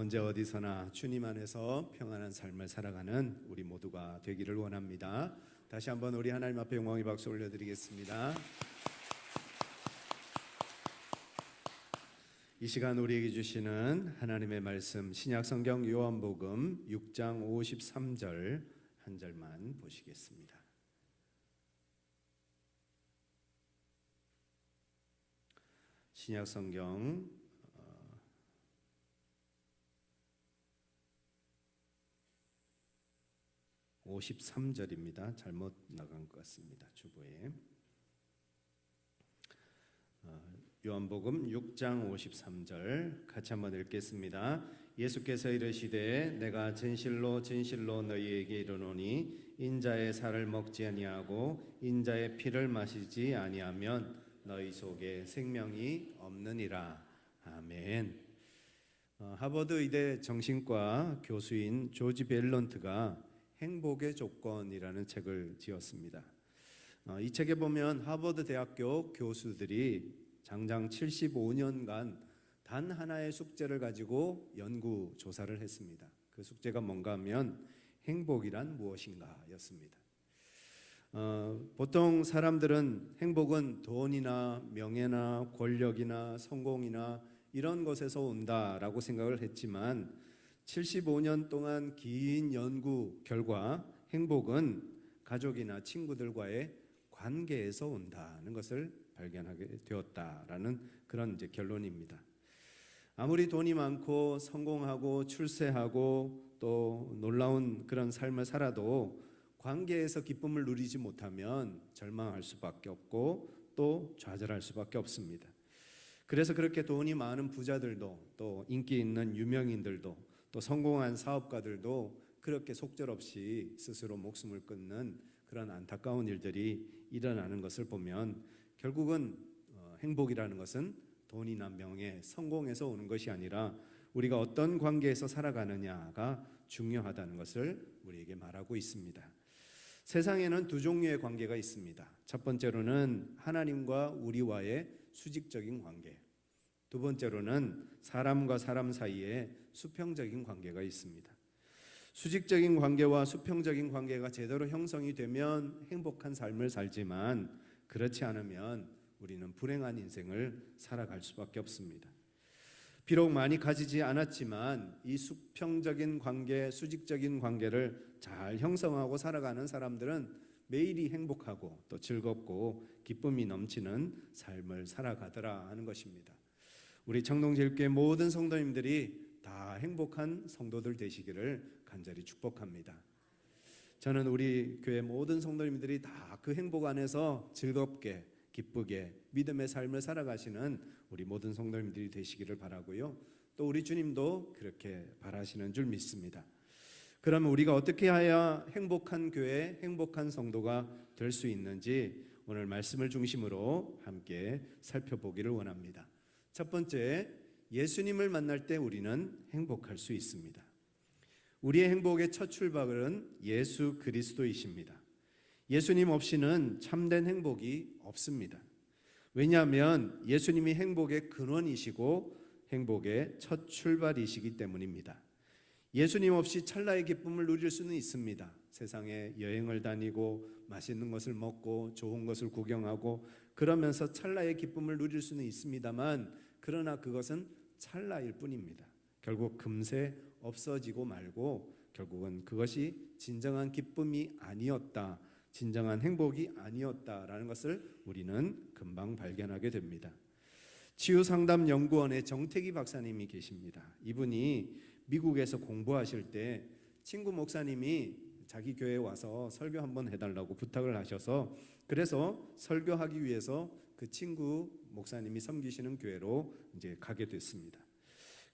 언제 어디서나 주님 안에서 평안한 삶을 살아가는 우리 모두가 되기를 원합니다. 다시 한번 우리 하나님 앞에 영광의 박수 올려드리겠습니다. 이 시간 우리에게 주시는 하나님의 말씀, 신약성경 요한복음 6장 53절 한 절만 보시겠습니다. 신약성경 53절입니다. 잘못 나간 것 같습니다. 주보에. 요한복음 6장 53절 같이 한번 읽겠습니다. 예수께서 이르시되 내가 진실로 진실로 너희에게 이르노니 인자의 살을 먹지 아니하고 인자의 피를 마시지 아니하면 너희 속에 생명이 없느니라. 아멘. 하버드 의대 정신과 교수인 조지 벨런트가 행복의 조건이라는 책을 지었습니다. 이 책에 보면 하버드 대학교 교수들이 장장 75년간 단 하나의 숙제를 가지고 연구 조사를 했습니다. 그 숙제가 뭔가 하면 행복이란 무엇인가 였습니다. 보통 사람들은 행복은 돈이나 명예나 권력이나 성공이나 이런 것에서 온다라고 생각을 했지만 75년 동안 긴 연구 결과 행복은 가족이나 친구들과의 관계에서 온다는 것을 발견하게 되었다라는 그런 이제 결론입니다. 아무리 돈이 많고 성공하고 출세하고 또 놀라운 그런 삶을 살아도 관계에서 기쁨을 누리지 못하면 절망할 수밖에 없고 또 좌절할 수밖에 없습니다. 그래서 그렇게 돈이 많은 부자들도 또 인기 있는 유명인들도 또 성공한 사업가들도 그렇게 속절없이 스스로 목숨을 끊는 그런 안타까운 일들이 일어나는 것을 보면 결국은 행복이라는 것은 돈이나 명예, 성공에서 오는 것이 아니라 우리가 어떤 관계에서 살아가느냐가 중요하다는 것을 우리에게 말하고 있습니다. 세상에는 두 종류의 관계가 있습니다. 첫 번째로는 하나님과 우리와의 수직적인 관계, 두 번째로는 사람과 사람 사이에 수평적인 관계가 있습니다. 수직적인 관계와 수평적인 관계가 제대로 형성이 되면 행복한 삶을 살지만 그렇지 않으면 우리는 불행한 인생을 살아갈 수밖에 없습니다. 비록 많이 가지지 않았지만 이 수평적인 관계, 수직적인 관계를 잘 형성하고 살아가는 사람들은 매일이 행복하고 또 즐겁고 기쁨이 넘치는 삶을 살아가더라 하는 것입니다. 우리 청동제일교회 모든 성도님들이 다 행복한 성도들 되시기를 간절히 축복합니다. 저는 우리 교회 모든 성도님들이 다 그 행복 안에서 즐겁게 기쁘게 믿음의 삶을 살아가시는 우리 모든 성도님들이 되시기를 바라고요. 또 우리 주님도 그렇게 바라시는 줄 믿습니다. 그러면 우리가 어떻게 해야 행복한 교회, 행복한 성도가 될 수 있는지 오늘 말씀을 중심으로 함께 살펴보기를 원합니다. 첫 번째, 예수님을 만날 때 우리는 행복할 수 있습니다. 우리의 행복의 첫 출발은 예수 그리스도이십니다. 예수님 없이는 참된 행복이 없습니다. 왜냐하면 예수님이 행복의 근원이시고 행복의 첫 출발이시기 때문입니다. 예수님 없이 찰나의 기쁨을 누릴 수는 있습니다. 세상에 여행을 다니고 맛있는 것을 먹고 좋은 것을 구경하고 그러면서 찰나의 기쁨을 누릴 수는 있습니다만 그러나 그것은 찰나일 뿐입니다. 결국 금세 없어지고 말고 결국은 그것이 진정한 기쁨이 아니었다, 진정한 행복이 아니었다라는 것을 우리는 금방 발견하게 됩니다. 치유상담연구원의 정태기 박사님이 계십니다. 이분이 미국에서 공부하실 때 친구 목사님이 자기 교회에 와서 설교 한번 해달라고 부탁을 하셔서 그래서 설교하기 위해서 그 친구 목사님이 섬기시는 교회로 이제 가게 됐습니다.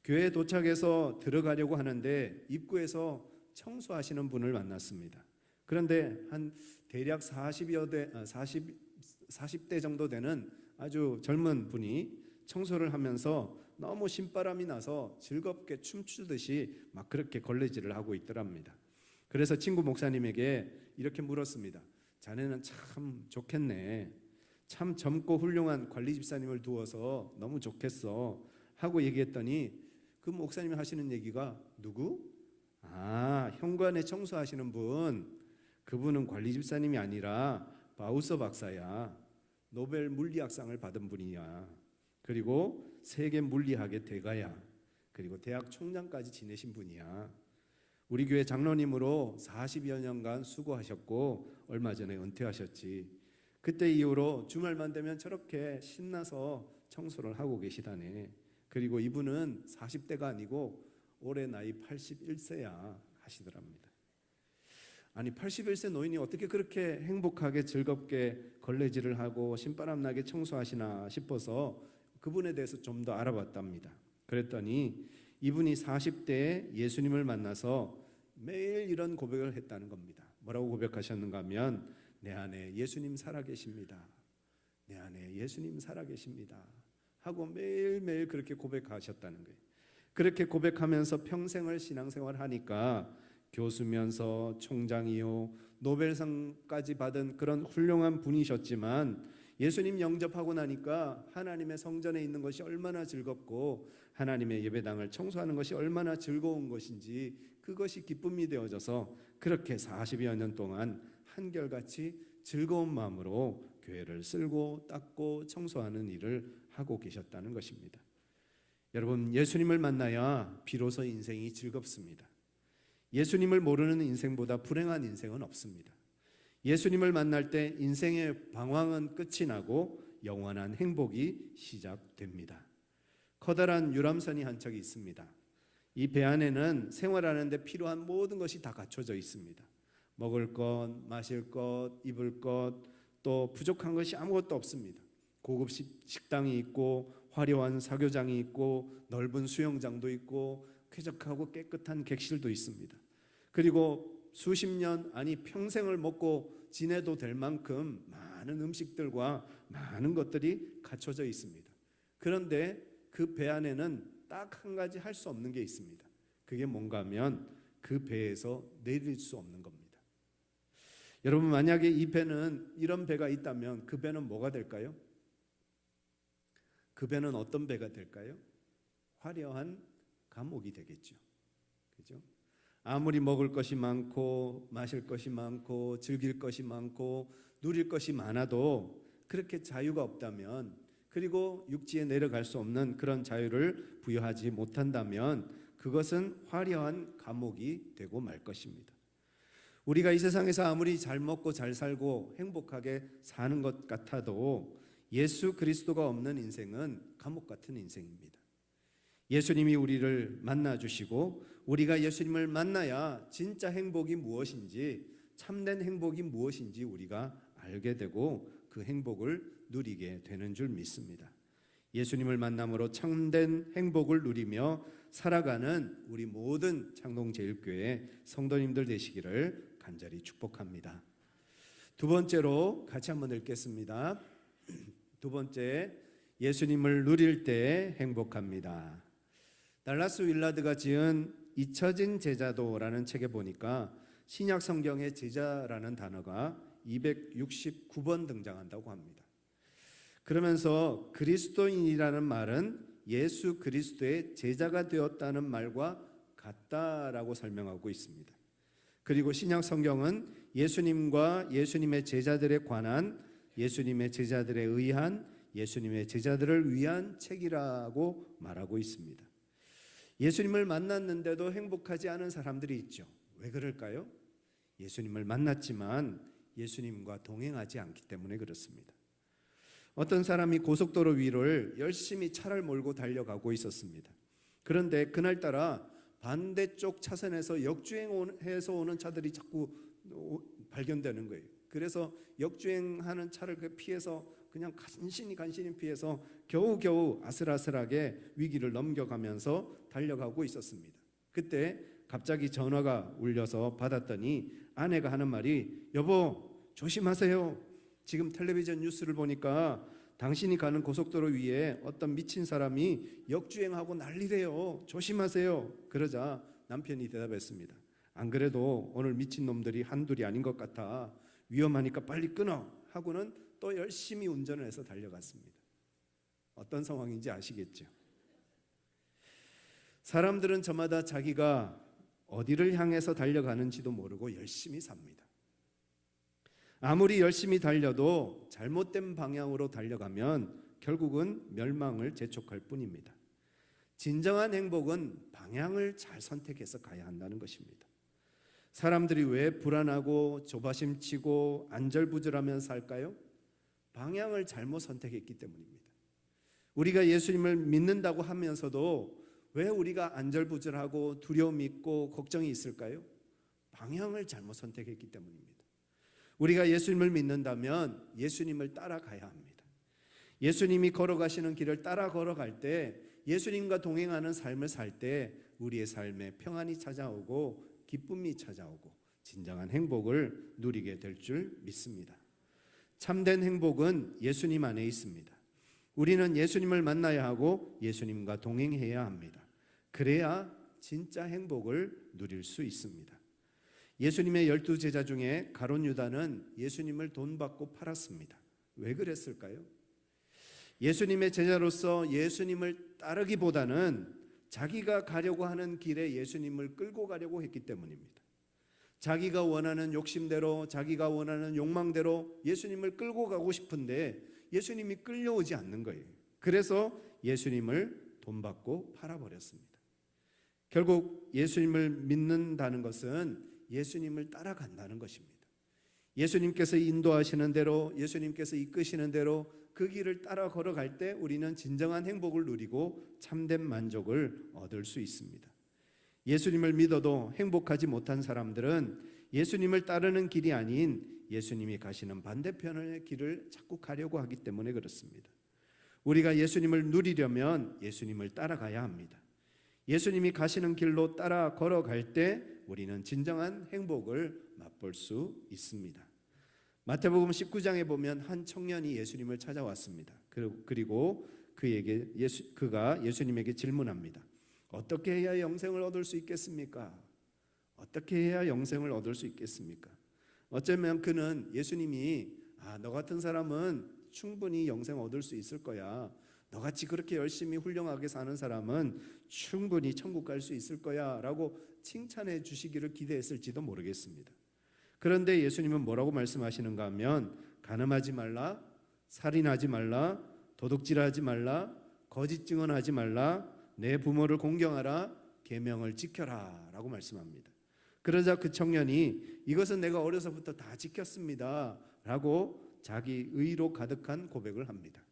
교회에 도착해서 들어가려고 하는데 입구에서 청소하시는 분을 만났습니다. 그런데 한 대략 40대 정도 되는 아주 젊은 분이 청소를 하면서 너무 신바람이 나서 즐겁게 춤추듯이 막 그렇게 걸레질을 하고 있더랍니다. 그래서 친구 목사님에게 이렇게 물었습니다. 자네는 참 좋겠네. 참 젊고 훌륭한 관리 집사님을 두어서 너무 좋겠어 하고 얘기했더니 그 목사님이 하시는 얘기가 누구? 현관에 청소하시는 분. 그분은 관리 집사님이 아니라 바우서 박사야. 노벨 물리학상을 받은 분이야. 그리고 세계 물리학의 대가야. 그리고 대학 총장까지 지내신 분이야. 우리 교회 장로님으로 40여 년간 수고하셨고 얼마 전에 은퇴하셨지. 그때 이후로 주말만 되면 저렇게 신나서 청소를 하고 계시다네. 그리고 이분은 40대가 아니고 올해 나이 81세야 하시더랍니다. 아니 81세 노인이 어떻게 그렇게 행복하게 즐겁게 걸레질을 하고 신바람 나게 청소하시나 싶어서 그분에 대해서 좀 더 알아봤답니다. 그랬더니 이분이 40대에 예수님을 만나서 매일 이런 고백을 했다는 겁니다. 뭐라고 고백하셨는가 하면 내 안에 예수님 살아계십니다. 내 안에 예수님 살아계십니다. 하고 매일매일 그렇게 고백하셨다는 거예요. 그렇게 고백하면서 평생을 신앙생활 하니까 교수면서 총장이요 노벨상까지 받은 그런 훌륭한 분이셨지만 예수님 영접하고 나니까 하나님의 성전에 있는 것이 얼마나 즐겁고 하나님의 예배당을 청소하는 것이 얼마나 즐거운 것인지 그것이 기쁨이 되어져서 그렇게 40여 년 동안 한결같이 즐거운 마음으로 교회를 쓸고 닦고 청소하는 일을 하고 계셨다는 것입니다. 여러분, 예수님을 만나야 비로소 인생이 즐겁습니다. 예수님을 모르는 인생보다 불행한 인생은 없습니다. 예수님을 만날 때 인생의 방황은 끝이 나고 영원한 행복이 시작됩니다. 커다란 유람선이 한 척이 있습니다. 이 배 안에는 생활하는 데 필요한 모든 것이 다 갖춰져 있습니다. 먹을 것, 마실 것, 입을 것, 또 부족한 것이 아무것도 없습니다. 고급 식당이 있고 화려한 사교장이 있고 넓은 수영장도 있고 쾌적하고 깨끗한 객실도 있습니다. 그리고 수십 년, 아니 평생을 먹고 지내도 될 만큼 많은 음식들과 많은 것들이 갖춰져 있습니다. 그런데 그 배 안에는 딱 한 가지 할 수 없는 게 있습니다. 그게 뭔가 하면 그 배에서 내릴 수 없는 겁니다. 여러분, 만약에 이 배는 이런 배가 있다면 그 배는 뭐가 될까요? 그 배는 어떤 배가 될까요? 화려한 감옥이 되겠죠. 그죠? 아무리 먹을 것이 많고 마실 것이 많고 즐길 것이 많고 누릴 것이 많아도 그렇게 자유가 없다면, 그리고 육지에 내려갈 수 없는 그런 자유를 부여하지 못한다면 그것은 화려한 감옥이 되고 말 것입니다. 우리가 이 세상에서 아무리 잘 먹고 잘 살고 행복하게 사는 것 같아도 예수 그리스도가 없는 인생은 감옥 같은 인생입니다. 예수님이 우리를 만나주시고 우리가 예수님을 만나야 진짜 행복이 무엇인지, 참된 행복이 무엇인지 우리가 알게 되고 그 행복을 누리게 되는 줄 믿습니다. 예수님을 만남으로 참된 행복을 누리며 살아가는 우리 모든 창동제일교회 성도님들 되시기를 간절히 축복합니다. 두 번째로 같이 한번 읽겠습니다. 두 번째, 예수님을 누릴 때 행복합니다. 달라스 윌라드가 지은 잊혀진 제자도라는 책에 보니까 신약 성경에 제자라는 단어가 269번 등장한다고 합니다. 그러면서 그리스도인이라는 말은 예수 그리스도의 제자가 되었다는 말과 같다라고 설명하고 있습니다. 그리고 신약 성경은 예수님과 예수님의 제자들에 관한, 예수님의 제자들에 의한, 예수님의 제자들을 위한 책이라고 말하고 있습니다. 예수님을 만났는데도 행복하지 않은 사람들이 있죠. 왜 그럴까요? 예수님을 만났지만 예수님과 동행하지 않기 때문에 그렇습니다. 어떤 사람이 고속도로 위를 열심히 차를 몰고 달려가고 있었습니다. 그런데 그날따라 반대쪽 차선에서 역주행해서 오는 차들이 자꾸 발견되는 거예요. 그래서 역주행하는 차를 피해서 그냥 간신히 피해서 겨우겨우 아슬아슬하게 위기를 넘겨가면서 달려가고 있었습니다. 그때 갑자기 전화가 울려서 받았더니 아내가 하는 말이, 여보 조심하세요. 지금 텔레비전 뉴스를 보니까 당신이 가는 고속도로 위에 어떤 미친 사람이 역주행하고 난리래요. 조심하세요. 그러자 남편이 대답했습니다. 안 그래도 오늘 미친 놈들이 한둘이 아닌 것 같아. 위험하니까 빨리 끊어. 하고는 또 열심히 운전을 해서 달려갔습니다. 어떤 상황인지 아시겠죠? 사람들은 저마다 자기가 어디를 향해서 달려가는지도 모르고 열심히 삽니다. 아무리 열심히 달려도 잘못된 방향으로 달려가면 결국은 멸망을 재촉할 뿐입니다. 진정한 행복은 방향을 잘 선택해서 가야 한다는 것입니다. 사람들이 왜 불안하고 조바심치고 안절부절하며 살까요? 방향을 잘못 선택했기 때문입니다. 우리가 예수님을 믿는다고 하면서도 왜 우리가 안절부절하고 두려움이 있고 걱정이 있을까요? 방향을 잘못 선택했기 때문입니다. 우리가 예수님을 믿는다면 예수님을 따라가야 합니다. 예수님이 걸어가시는 길을 따라 걸어갈 때, 예수님과 동행하는 삶을 살 때 우리의 삶에 평안이 찾아오고 기쁨이 찾아오고 진정한 행복을 누리게 될 줄 믿습니다. 참된 행복은 예수님 안에 있습니다. 우리는 예수님을 만나야 하고 예수님과 동행해야 합니다. 그래야 진짜 행복을 누릴 수 있습니다. 예수님의 12 제자 중에 가룟 유다는 예수님을 돈 받고 팔았습니다. 왜 그랬을까요? 예수님의 제자로서 예수님을 따르기보다는 자기가 가려고 하는 길에 예수님을 끌고 가려고 했기 때문입니다. 자기가 원하는 욕심대로, 자기가 원하는 욕망대로 예수님을 끌고 가고 싶은데 예수님이 끌려오지 않는 거예요. 그래서 예수님을 돈 받고 팔아버렸습니다. 결국 예수님을 믿는다는 것은 예수님을 따라간다는 것입니다. 예수님께서 인도하시는 대로, 예수님께서 이끄시는 대로 그 길을 따라 걸어갈 때 우리는 진정한 행복을 누리고 참된 만족을 얻을 수 있습니다. 예수님을 믿어도 행복하지 못한 사람들은 예수님을 따르는 길이 아닌 예수님이 가시는 반대편의 길을 자꾸 가려고 하기 때문에 그렇습니다. 우리가 예수님을 누리려면 예수님을 따라가야 합니다. 예수님이 가시는 길로 따라 걸어갈 때 우리는 진정한 행복을 맛볼 수 있습니다. 마태복음 19장에 보면 한 청년이 예수님을 찾아왔습니다. 그리고 그가 예수님에게 질문합니다. 어떻게 해야 영생을 얻을 수 있겠습니까? 어떻게 해야 영생을 얻을 수 있겠습니까? 어쩌면 그는 예수님이 너 같은 사람은 충분히 영생 얻을 수 있을 거야. 너같이 그렇게 열심히 훌륭하게 사는 사람은 충분히 천국 갈 수 있을 거야 라고 칭찬해 주시기를 기대했을지도 모르겠습니다. 그런데 예수님은 뭐라고 말씀하시는가 하면 간음하지 말라, 살인하지 말라, 도둑질하지 말라, 거짓 증언하지 말라, 내 부모를 공경하라, 계명을 지켜라 라고 말씀합니다. 그러자 그 청년이 이것은 내가 어려서부터 다 지켰습니다 라고 자기 의로 가득한 고백을 합니다.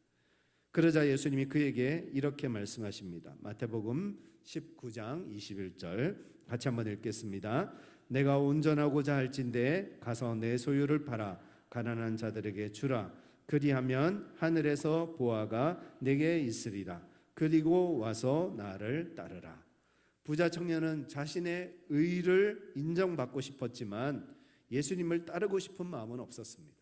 그러자 예수님이 그에게 이렇게 말씀하십니다. 마태복음 19장 21절 같이 한번 읽겠습니다. 내가 온전하고자 할진대 가서 내 소유를 팔아 가난한 자들에게 주라. 그리하면 하늘에서 보화가 내게 있으리라. 그리고 와서 나를 따르라. 부자 청년은 자신의 의를 인정받고 싶었지만 예수님을 따르고 싶은 마음은 없었습니다.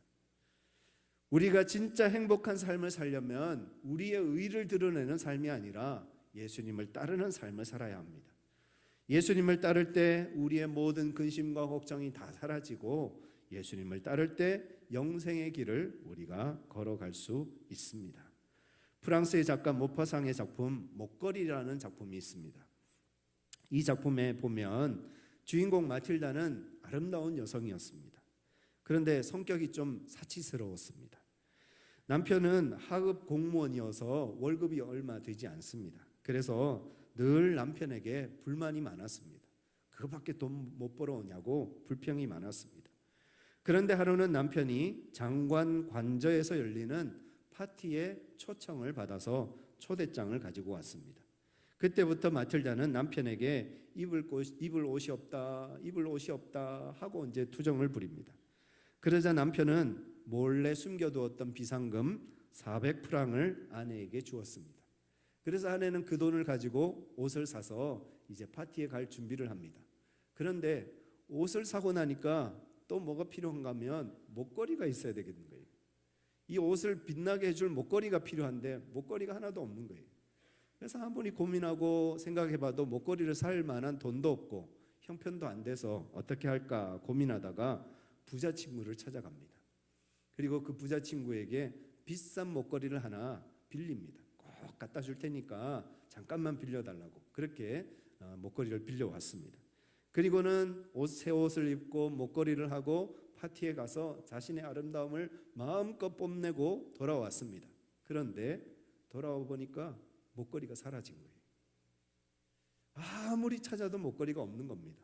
우리가 진짜 행복한 삶을 살려면 우리의 의를 드러내는 삶이 아니라 예수님을 따르는 삶을 살아야 합니다. 예수님을 따를 때 우리의 모든 근심과 걱정이 다 사라지고 예수님을 따를 때 영생의 길을 우리가 걸어갈 수 있습니다. 프랑스의 작가 모파상의 작품 목걸이라는 작품이 있습니다. 이 작품에 보면 주인공 마틸다는 아름다운 여성이었습니다. 그런데 성격이 좀 사치스러웠습니다. 남편은 하급 공무원이어서 월급이 얼마 되지 않습니다. 그래서 늘 남편에게 불만이 많았습니다. 그거밖에 돈 못 벌어오냐고 불평이 많았습니다. 그런데 하루는 남편이 장관 관저에서 열리는 파티에 초청을 받아서 초대장을 가지고 왔습니다. 그때부터 마틸다는 남편에게 입을 옷이 없다 하고 이제 투정을 부립니다. 그러자 남편은 몰래 숨겨두었던 비상금 400프랑을 아내에게 주었습니다. 그래서 아내는 그 돈을 가지고 옷을 사서 이제 파티에 갈 준비를 합니다. 그런데 옷을 사고 나니까 또 뭐가 필요한가 하면 목걸이가 있어야 되겠는 거예요. 이 옷을 빛나게 해줄 목걸이가 필요한데 목걸이가 하나도 없는 거예요. 그래서 아무리 고민하고 생각해봐도 목걸이를 살 만한 돈도 없고 형편도 안 돼서 어떻게 할까 고민하다가 부자 친구를 찾아갑니다. 그리고 그 부자 친구에게 비싼 목걸이를 하나 빌립니다. 꼭 갖다 줄 테니까 잠깐만 빌려달라고 그렇게 목걸이를 빌려왔습니다. 그리고는 새 옷을 입고 목걸이를 하고 파티에 가서 자신의 아름다움을 마음껏 뽐내고 돌아왔습니다. 그런데 돌아와 보니까 목걸이가 사라진 거예요. 아무리 찾아도 목걸이가 없는 겁니다.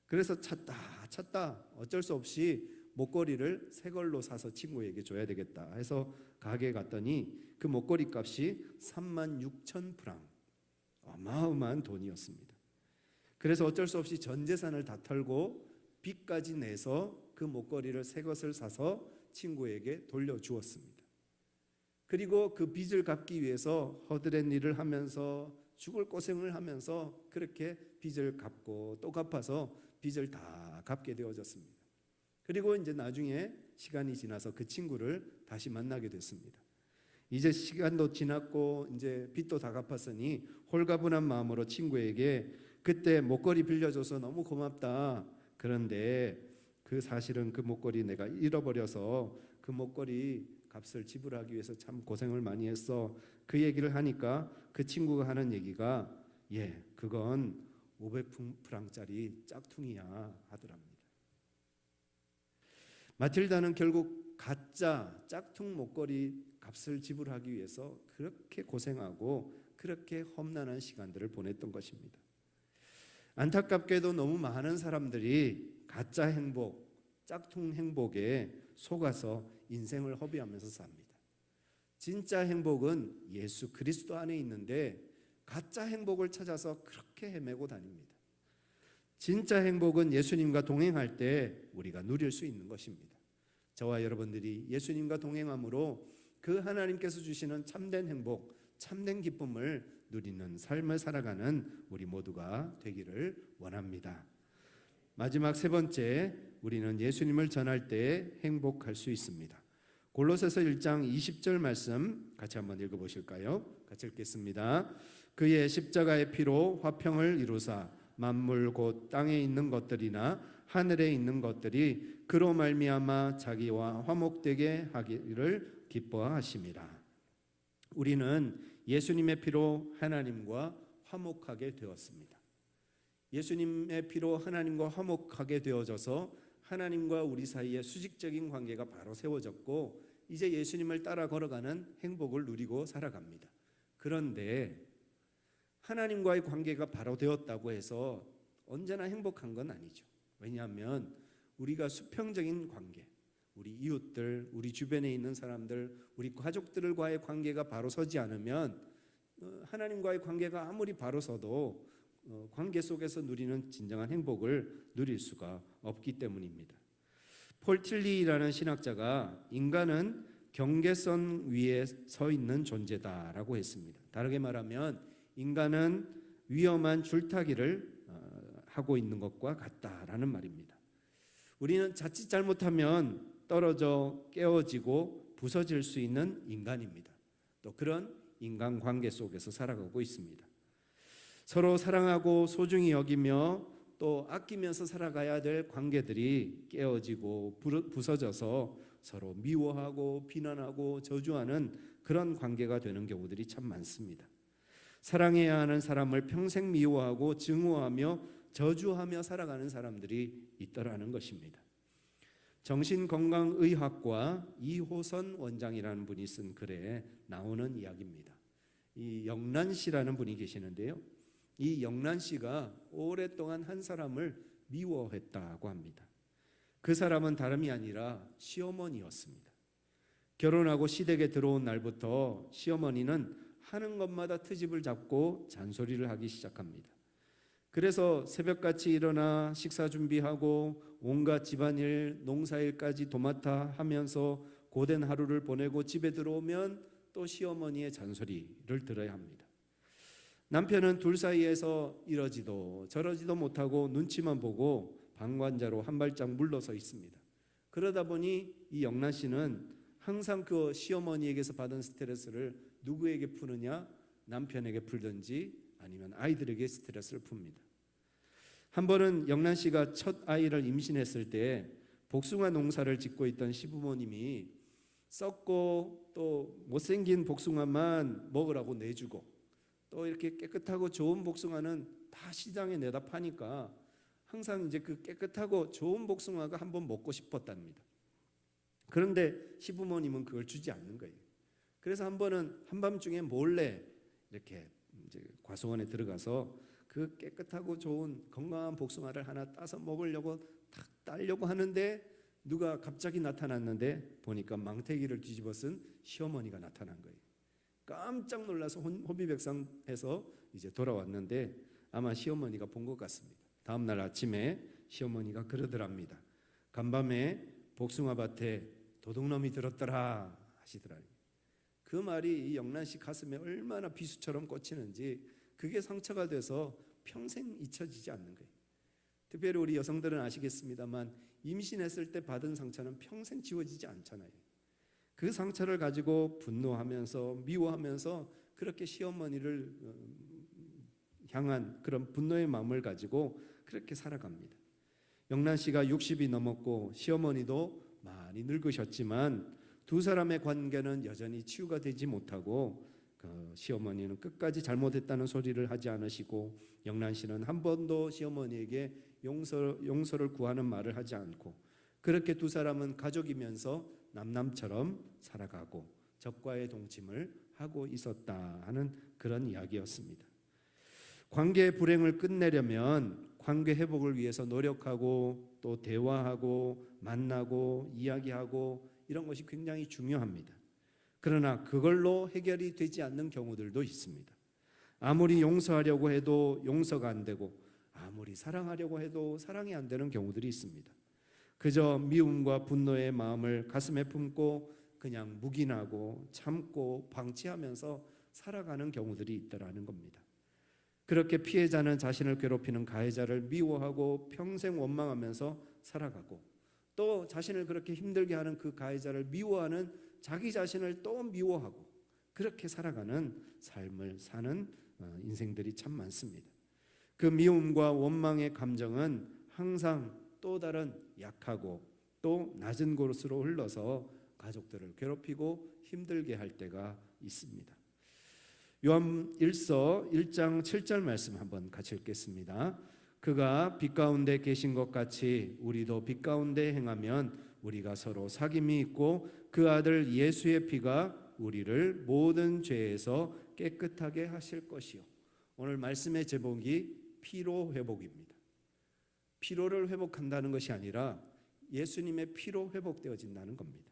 그래서 찾다 어쩔 수 없이 목걸이를 새 걸로 사서 친구에게 줘야 되겠다 해서 가게에 갔더니 그 목걸이 값이 36,000프랑, 어마어마한 돈이었습니다. 그래서 어쩔 수 없이 전 재산을 다 털고 빚까지 내서 그 목걸이를 새 것을 사서 친구에게 돌려주었습니다. 그리고 그 빚을 갚기 위해서 허드렛 일을 하면서 죽을 고생을 하면서 그렇게 빚을 갚고 또 갚아서 빚을 다 갚게 되어졌습니다. 그리고 이제 나중에 시간이 지나서 그 친구를 다시 만나게 됐습니다. 이제 시간도 지났고 이제 빚도 다 갚았으니 홀가분한 마음으로 친구에게 그때 목걸이 빌려줘서 너무 고맙다. 그런데 그 사실은 그 목걸이 내가 잃어버려서 그 목걸이 값을 지불하기 위해서 참 고생을 많이 했어. 그 얘기를 하니까 그 친구가 하는 얘기가 그건 500프랑짜리 짝퉁이야 하더랍니다. 마틸다는 결국 가짜 짝퉁 목걸이 값을 지불하기 위해서 그렇게 고생하고 그렇게 험난한 시간들을 보냈던 것입니다. 안타깝게도 너무 많은 사람들이 가짜 행복, 짝퉁 행복에 속아서 인생을 허비하면서 삽니다. 진짜 행복은 예수 그리스도 안에 있는데 가짜 행복을 찾아서 그렇게 헤매고 다닙니다. 진짜 행복은 예수님과 동행할 때 우리가 누릴 수 있는 것입니다. 저와 여러분들이 예수님과 동행함으로 그 하나님께서 주시는 참된 행복, 참된 기쁨을 누리는 삶을 살아가는 우리 모두가 되기를 원합니다. 마지막 세 번째, 우리는 예수님을 전할 때 행복할 수 있습니다. 골로새서 1장 20절 말씀 같이 한번 읽어보실까요? 같이 읽겠습니다. 그의 십자가의 피로 화평을 이루사 만물 곧 땅에 있는 것들이나 하늘에 있는 것들이 그로 말미암아 자기와 화목되게 하기를 기뻐하심이라. 우리는 예수님의 피로 하나님과 화목하게 되었습니다. 예수님의 피로 하나님과 화목하게 되어져서 하나님과 우리 사이에 수직적인 관계가 바로 세워졌고 이제 예수님을 따라 걸어가는 행복을 누리고 살아갑니다. 그런데 하나님과의 관계가 바로 되었다고 해서 언제나 행복한 건 아니죠. 왜냐하면 우리가 수평적인 관계, 우리 이웃들, 우리 주변에 있는 사람들, 우리 가족들과의 관계가 바로 서지 않으면 하나님과의 관계가 아무리 바로 서도 관계 속에서 누리는 진정한 행복을 누릴 수가 없기 때문입니다. 폴 틸리라는 신학자가 인간은 경계선 위에 서 있는 존재다라고 했습니다. 다르게 말하면 인간은 위험한 줄타기를 하고 있는 것과 같다라는 말입니다. 우리는 자칫 잘못하면 떨어져 깨어지고 부서질 수 있는 인간입니다. 또 그런 인간관계 속에서 살아가고 있습니다. 서로 사랑하고 소중히 여기며 또 아끼면서 살아가야 될 관계들이 깨어지고 부서져서 서로 미워하고 비난하고 저주하는 그런 관계가 되는 경우들이 참 많습니다. 사랑해야 하는 사람을 평생 미워하고 증오하며 저주하며 살아가는 사람들이 있더라는 것입니다. 정신건강의학과 이호선 원장이라는 분이 쓴 글에 나오는 이야기입니다. 이 영란 씨라는 분이 계시는데요. 이 영란 씨가 오랫동안 한 사람을 미워했다고 합니다. 그 사람은 다름이 아니라 시어머니였습니다. 결혼하고 시댁에 들어온 날부터 시어머니는 하는 것마다 트집을 잡고 잔소리를 하기 시작합니다. 그래서 새벽같이 일어나 식사 준비하고 온갖 집안일, 농사일까지 도맡아 하면서 고된 하루를 보내고 집에 들어오면 또 시어머니의 잔소리를 들어야 합니다. 남편은 둘 사이에서 이러지도 저러지도 못하고 눈치만 보고 방관자로 한 발짝 물러서 있습니다. 그러다 보니 이 영란 씨는 항상 그 시어머니에게서 받은 스트레스를 누구에게 푸느냐? 남편에게 풀든지 아니면 아이들에게 스트레스를 풉니다. 한 번은 영란 씨가 첫 아이를 임신했을 때 복숭아 농사를 짓고 있던 시부모님이 썩고 또 못생긴 복숭아만 먹으라고 내주고, 또 이렇게 깨끗하고 좋은 복숭아는 다 시장에 내다 파니까 항상 이제 그 깨끗하고 좋은 복숭아가 한번 먹고 싶었답니다. 그런데 시부모님은 그걸 주지 않는 거예요. 그래서 한 번은 한밤중에 몰래 이렇게 이제 과수원에 들어가서 그 깨끗하고 좋은 건강한 복숭아를 하나 따서 먹으려고 탁 따려고 하는데, 누가 갑자기 나타났는데 보니까 망태기를 뒤집어 쓴 시어머니가 나타난 거예요. 깜짝 놀라서 혼비백산해서 이제 돌아왔는데 아마 시어머니가 본 것 같습니다. 다음 날 아침에 시어머니가 그러더랍니다. 간밤에 복숭아밭에 도둑놈이 들었더라 하시더라고요. 그 말이 이 영란 씨 가슴에 얼마나 비수처럼 꽂히는지, 그게 상처가 돼서 평생 잊혀지지 않는 거예요. 특별히 우리 여성들은 아시겠습니다만 임신했을 때 받은 상처는 평생 지워지지 않잖아요. 그 상처를 가지고 분노하면서 미워하면서 그렇게 시어머니를 향한 그런 분노의 마음을 가지고 그렇게 살아갑니다. 영란 씨가 60이 넘었고 시어머니도 많이 늙으셨지만 두 사람의 관계는 여전히 치유가 되지 못하고, 그 시어머니는 끝까지 잘못했다는 소리를 하지 않으시고, 영란 씨는 한 번도 시어머니에게 용서를 구하는 말을 하지 않고, 그렇게 두 사람은 가족이면서 남남처럼 살아가고 적과의 동침을 하고 있었다 하는 그런 이야기였습니다. 관계의 불행을 끝내려면 관계 회복을 위해서 노력하고 또 대화하고 만나고 이야기하고 이런 것이 굉장히 중요합니다. 그러나 그걸로 해결이 되지 않는 경우들도 있습니다. 아무리 용서하려고 해도 용서가 안 되고, 아무리 사랑하려고 해도 사랑이 안 되는 경우들이 있습니다. 그저 미움과 분노의 마음을 가슴에 품고 그냥 묵인하고 참고 방치하면서 살아가는 경우들이 있다라는 겁니다. 그렇게 피해자는 자신을 괴롭히는 가해자를 미워하고 평생 원망하면서 살아가고, 또 자신을 그렇게 힘들게 하는 그 가해자를 미워하는 자기 자신을 또 미워하고, 그렇게 살아가는 삶을 사는 인생들이 참 많습니다. 그 미움과 원망의 감정은 항상 또 다른 약하고 또 낮은 곳으로 흘러서 가족들을 괴롭히고 힘들게 할 때가 있습니다. 요한 1서 1장 7절 말씀 한번 같이 읽겠습니다. 그가 빛 가운데 계신 것 같이 우리도 빛 가운데 행하면 우리가 서로 사귐이 있고 그 아들 예수의 피가 우리를 모든 죄에서 깨끗하게 하실 것이요. 오늘 말씀의 제목이 피로 회복입니다. 피로를 회복한다는 것이 아니라 예수님의 피로 회복되어진다는 겁니다.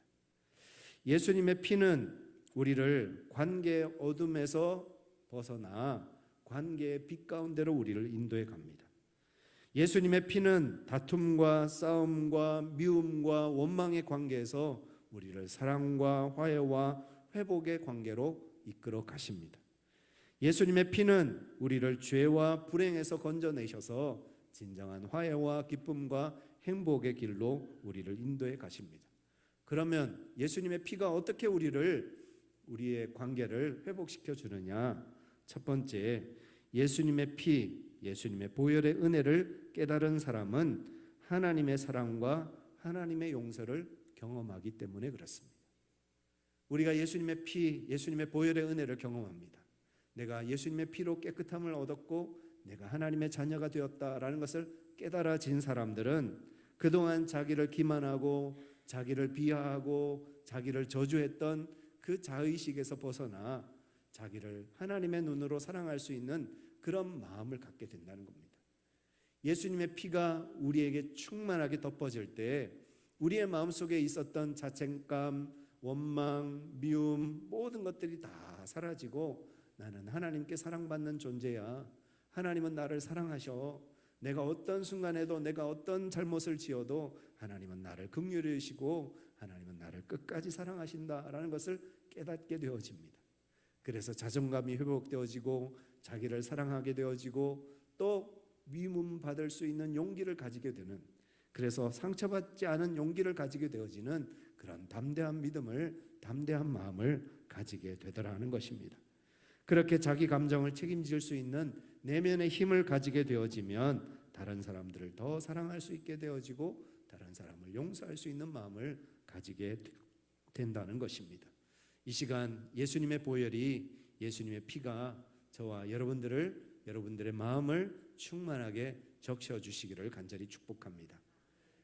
예수님의 피는 우리를 관계의 어둠에서 벗어나 관계의 빛 가운데로 우리를 인도해 갑니다. 예수님의 피는 다툼과 싸움과 미움과 원망의 관계에서 우리를 사랑과 화해와 회복의 관계로 이끌어 가십니다. 예수님의 피는 우리를 죄와 불행에서 건져내셔서 진정한 화해와 기쁨과 행복의 길로 우리를 인도해 가십니다. 그러면 예수님의 피가 어떻게 우리의 관계를 회복시켜 주느냐? 첫 번째, 예수님의 피, 예수님의 보혈의 은혜를 깨달은 사람은 하나님의 사랑과 하나님의 용서를 경험하기 때문에 그렇습니다. 우리가 예수님의 피, 예수님의 보혈의 은혜를 경험합니다. 내가 예수님의 피로 깨끗함을 얻었고 내가 하나님의 자녀가 되었다라는 것을 깨달아진 사람들은 그동안 자기를 기만하고 자기를 비하하고 자기를 저주했던 그 자의식에서 벗어나 자기를 하나님의 눈으로 사랑할 수 있는 그런 마음을 갖게 된다는 겁니다. 예수님의 피가 우리에게 충만하게 덮어질 때 우리의 마음속에 있었던 자책감, 원망, 미움 모든 것들이 다 사라지고 나는 하나님께 사랑받는 존재야. 하나님은 나를 사랑하셔. 내가 어떤 순간에도 내가 어떤 잘못을 지어도 하나님은 나를 긍휼히 여기시고 하나님은 나를 끝까지 사랑하신다라는 것을 깨닫게 되어집니다. 그래서 자존감이 회복되어지고 자기를 사랑하게 되어지고 또 미움 받을 수 있는 용기를 가지게 되는, 그래서 상처받지 않은 용기를 가지게 되어지는 그런 담대한 믿음을, 담대한 마음을 가지게 되더라는 것입니다. 그렇게 자기 감정을 책임질 수 있는 내면의 힘을 가지게 되어지면 다른 사람들을 더 사랑할 수 있게 되어지고 다른 사람을 용서할 수 있는 마음을 가지게 된다는 것입니다. 이 시간 예수님의 보혈이, 예수님의 피가 저와 여러분들의 마음을 충만하게 적셔 주시기를 간절히 축복합니다.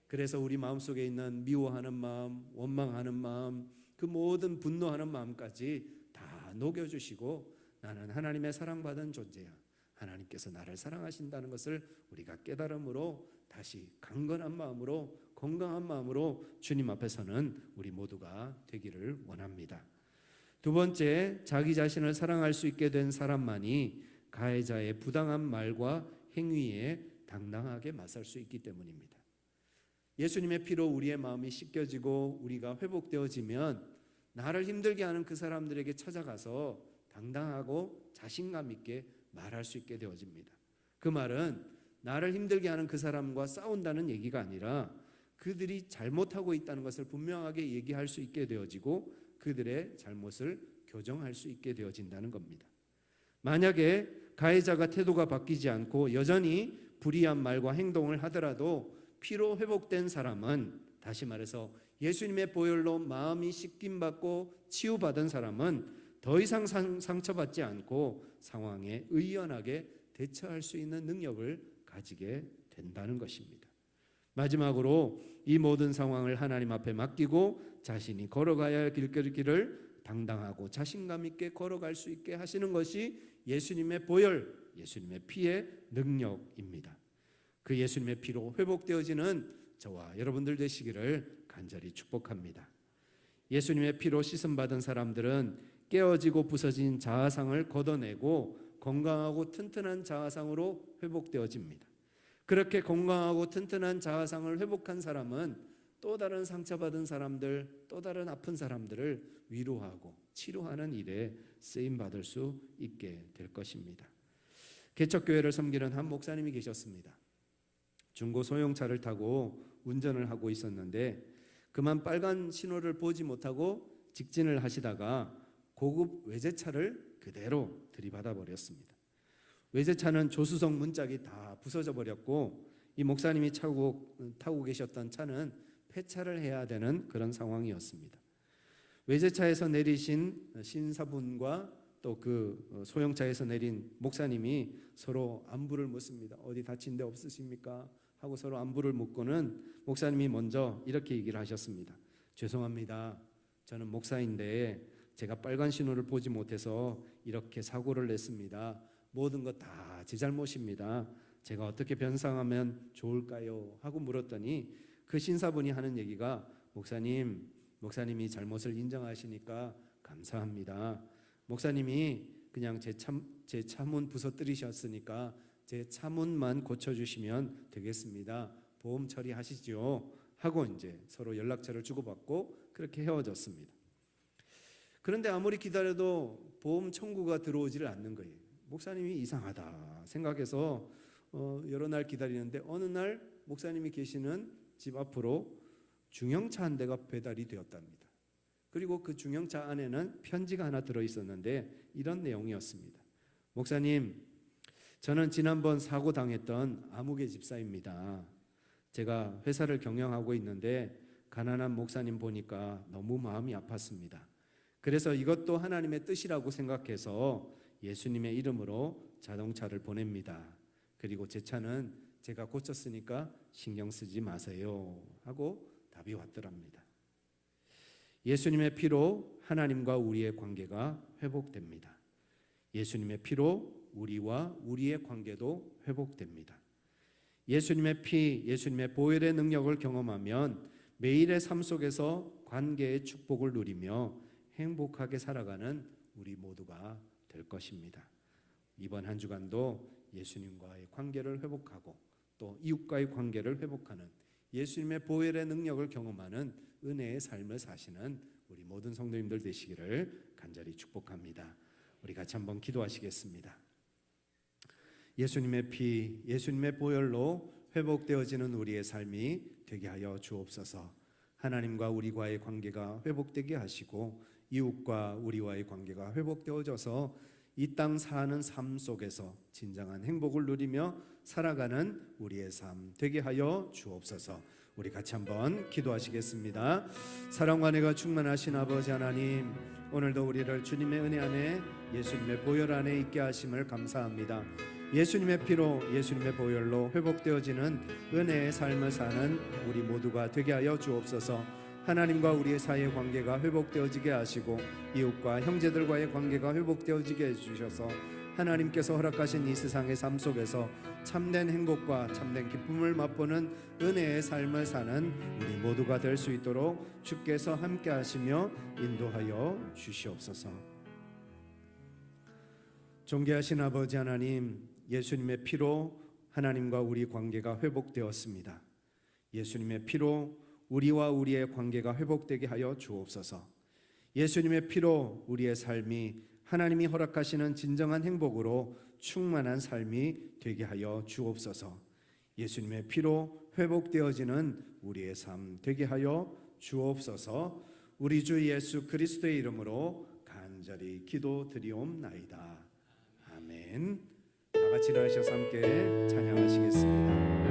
그래서 우리 마음속에 있는 미워하는 마음, 원망하는 마음, 그 모든 분노하는 마음까지 다 녹여주시고 나는 하나님의 사랑받은 존재야, 하나님께서 나를 사랑하신다는 것을 우리가 깨달음으로 다시 강건한 마음으로, 건강한 마음으로 주님 앞에서는 우리 모두가 되기를 원합니다. 두 번째, 자기 자신을 사랑할 수 있게 된 사람만이 가해자의 부당한 말과 행위에 당당하게 맞설 수 있기 때문입니다. 예수님의 피로 우리의 마음이 씻겨지고 우리가 회복되어지면 나를 힘들게 하는 그 사람들에게 찾아가서 당당하고 자신감 있게 말할 수 있게 되어집니다. 그 말은 나를 힘들게 하는 그 사람과 싸운다는 얘기가 아니라 그들이 잘못하고 있다는 것을 분명하게 얘기할 수 있게 되어지고 그들의 잘못을 교정할 수 있게 되어진다는 겁니다. 만약에 가해자가 태도가 바뀌지 않고 여전히 불의한 말과 행동을 하더라도 피로 회복된 사람은, 다시 말해서 예수님의 보혈로 마음이 씻김받고 치유받은 사람은 더 이상 상처받지 않고 상황에 의연하게 대처할 수 있는 능력을 가지게 된다는 것입니다. 마지막으로 이 모든 상황을 하나님 앞에 맡기고 자신이 걸어가야 할 길을 당당하고 자신감 있게 걸어갈 수 있게 하시는 것이 예수님의 보혈, 예수님의 피의 능력입니다. 그 예수님의 피로 회복되어지는 저와 여러분들 되시기를 간절히 축복합니다. 예수님의 피로 씻음받은 사람들은 깨어지고 부서진 자아상을 걷어내고 건강하고 튼튼한 자아상으로 회복되어집니다. 그렇게 건강하고 튼튼한 자아상을 회복한 사람은 또 다른 상처받은 사람들, 또 다른 아픈 사람들을 위로하고 치료하는 일에 쓰임받을 수 있게 될 것입니다. 개척교회를 섬기는 한 목사님이 계셨습니다. 중고 소형차를 타고 운전을 하고 있었는데 그만 빨간 신호를 보지 못하고 직진을 하시다가 고급 외제차를 그대로 들이받아 버렸습니다. 외제차는 조수석 문짝이 다 부서져 버렸고 이 목사님이 타고 계셨던 차는 폐차를 해야 되는 그런 상황이었습니다. 외제차에서 내리신 신사분과 또 그 소형차에서 내린 목사님이 서로 안부를 묻습니다. 어디 다친 데 없으십니까? 하고 서로 안부를 묻고는 목사님이 먼저 이렇게 얘기를 하셨습니다. 죄송합니다. 저는 목사인데 제가 빨간 신호를 보지 못해서 이렇게 사고를 냈습니다. 모든 것 다 제 잘못입니다. 제가 어떻게 변상하면 좋을까요? 하고 물었더니 그 신사분이 하는 얘기가 목사님이 잘못을 인정하시니까 감사합니다. 목사님이 그냥 제 차문 부서뜨리셨으니까 제 차문만 고쳐주시면 되겠습니다. 보험 처리하시죠. 하고 이제 서로 연락처를 주고받고 그렇게 헤어졌습니다. 그런데 아무리 기다려도 보험 청구가 들어오지를 않는 거예요. 목사님이 이상하다 생각해서 여러 날 기다리는데 어느 날 목사님이 계시는 집 앞으로 중형차 한 대가 배달이 되었답니다. 그리고 그 중형차 안에는 편지가 하나 들어있었는데 이런 내용이었습니다. 목사님, 저는 지난번 사고 당했던 아무개 집사입니다. 제가 회사를 경영하고 있는데 가난한 목사님 보니까 너무 마음이 아팠습니다. 그래서 이것도 하나님의 뜻이라고 생각해서 예수님의 이름으로 자동차를 보냅니다. 그리고 제 차는 제가 고쳤으니까 신경 쓰지 마세요 하고 답이 왔더랍니다. 예수님의 피로 하나님과 우리의 관계가 회복됩니다. 예수님의 피로 우리와 우리의 관계도 회복됩니다. 예수님의 피, 예수님의 보혈의 능력을 경험하면 매일의 삶 속에서 관계의 축복을 누리며 행복하게 살아가는 우리 모두가 될 것입니다. 이번 한 주간도 예수님과의 관계를 회복하고 또 이웃과의 관계를 회복하는 예수님의 보혈의 능력을 경험하는 은혜의 삶을 사시는 우리 모든 성도님들 되시기를 간절히 축복합니다. 우리 같이 한번 기도하시겠습니다. 예수님의 피, 예수님의 보혈로 회복되어지는 우리의 삶이 되게 하여 주옵소서. 하나님과 우리와의 관계가 회복되게 하시고 이웃과 우리와의 관계가 회복되어져서 이 땅 사는 삶 속에서 진정한 행복을 누리며 살아가는 우리의 삶 되게 하여 주옵소서. 우리 같이 한번 기도하시겠습니다. 사랑과 은혜가 충만하신 아버지 하나님, 오늘도 우리를 주님의 은혜 안에 예수님의 보혈 안에 있게 하심을 감사합니다. 예수님의 피로 예수님의 보혈로 회복되어지는 은혜의 삶을 사는 우리 모두가 되게 하여 주옵소서. 하나님과 우리의 사이의 관계가 회복되어지게 하시고 이웃과 형제들과의 관계가 회복되어지게 해주셔서 하나님께서 허락하신 이 세상의 삶 속에서 참된 행복과 참된 기쁨을 맛보는 은혜의 삶을 사는 우리 모두가 될 수 있도록 주께서 함께 하시며 인도하여 주시옵소서. 존귀하신 아버지 하나님, 예수님의 피로 하나님과 우리 관계가 회복되었습니다. 예수님의 피로 우리와 우리의 관계가 회복되게 하여 주옵소서. 예수님의 피로 우리의 삶이 하나님이 허락하시는 진정한 행복으로 충만한 삶이 되게 하여 주옵소서. 예수님의 피로 회복되어지는 우리의 삶 되게 하여 주옵소서. 우리 주 예수 그리스도의 이름으로 간절히 기도드리옵나이다. 아멘. 다 같이 일어나셔서 함께 찬양하시겠습니다.